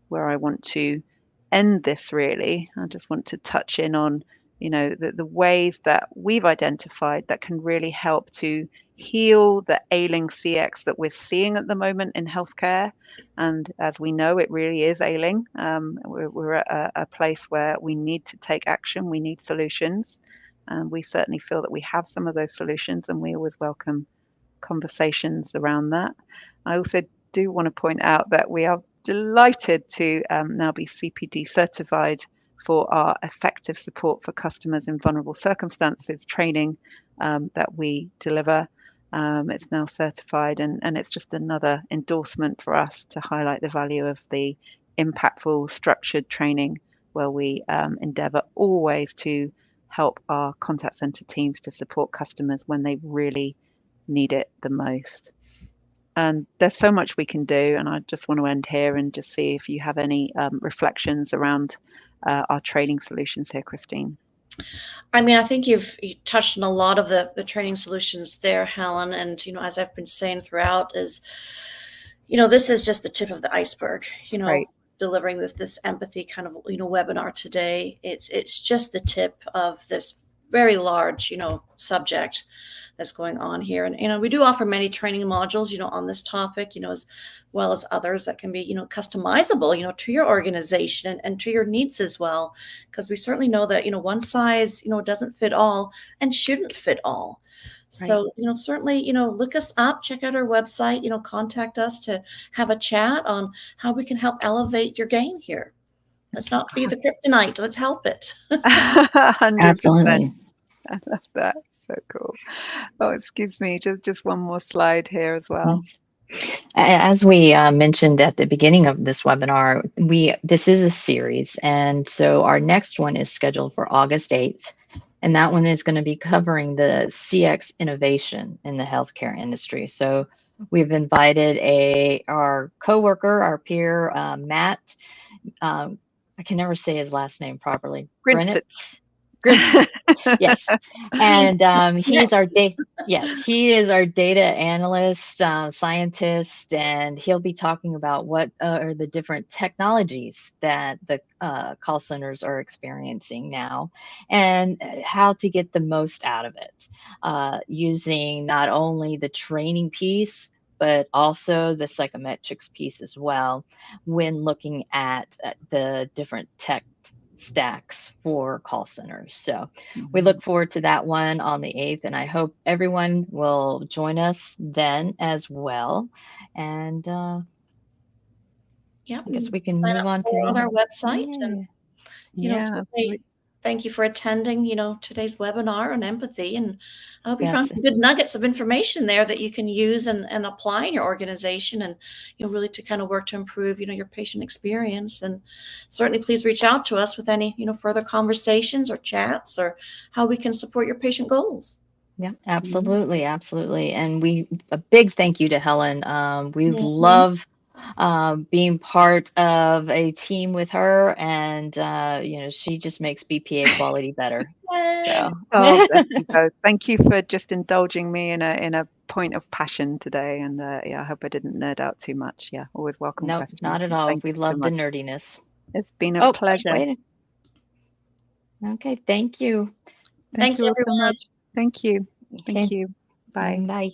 where I want to end this, really. I just want to touch in on, the ways that we've identified that can really help to heal the ailing CX that we're seeing at the moment in healthcare. And as we know, it really is ailing. We're at a place where we need to take action. We need solutions. And we certainly feel that we have some of those solutions, and we always welcome conversations around that. I also do want to point out that we are delighted to now be CPD certified for our effective support for customers in vulnerable circumstances training that we deliver. It's now certified, and it's just another endorsement for us to highlight the value of the impactful, structured training, where we endeavour always to help our contact centre teams to support customers when they really need it the most. And there's so much we can do, and I just want to end here and just see if you have any reflections around our training solutions here, Christine. I mean, I think you touched on a lot of the training solutions there, Helen. And, as I've been saying throughout is, this is just the tip of the iceberg, Right. delivering this empathy kind of, webinar today. It's just the tip of this very large, subject that's going on here. And we do offer many training modules, on this topic, as well as others that can be, customizable, to your organization and to your needs as well. Because we certainly know that, one size, doesn't fit all and shouldn't fit all. So, certainly, look us up, check out our website, contact us to have a chat on how we can help elevate your game here. Let's not be the kryptonite. Let's help it. 100%. Absolutely. I love that. So cool. Oh, excuse me. Just one more slide here as well. As we mentioned at the beginning of this webinar, this is a series, and so our next one is scheduled for August 8th, and that one is going to be covering the CX innovation in the healthcare industry. So we've invited our coworker, our peer, Matt. I can never say his last name properly. Grinsett. Yes, and he is our data analyst, scientist, and he'll be talking about what are the different technologies that the call centers are experiencing now, and how to get the most out of it, using not only the training piece, but also the psychometrics piece as well, when looking at the different tech stacks for call centers. So we look forward to that one on the 8th, and I hope everyone will join us then as well. And I guess we can move on to our website. And, absolutely. thank you for attending, today's webinar on empathy. And I hope you found some good nuggets of information there that you can use and apply in your organization, and, really to kind of work to improve, your patient experience. And certainly please reach out to us with any, further conversations or chats or how we can support your patient goals. Yeah, absolutely. Absolutely. And a big thank you to Helen. We love being part of a team with her, and she just makes BPA quality better. So. Oh, bless you both. Thank you for just indulging me in a point of passion today, and I hope I didn't nerd out too much. Yeah, always welcome No, questions. not at all. Thank We you love so the much. nerdiness. It's been a pleasure. Wait. Okay, thank you. Thanks, you all everyone. so much. Thank you. Okay. Thank you. Bye. Bye.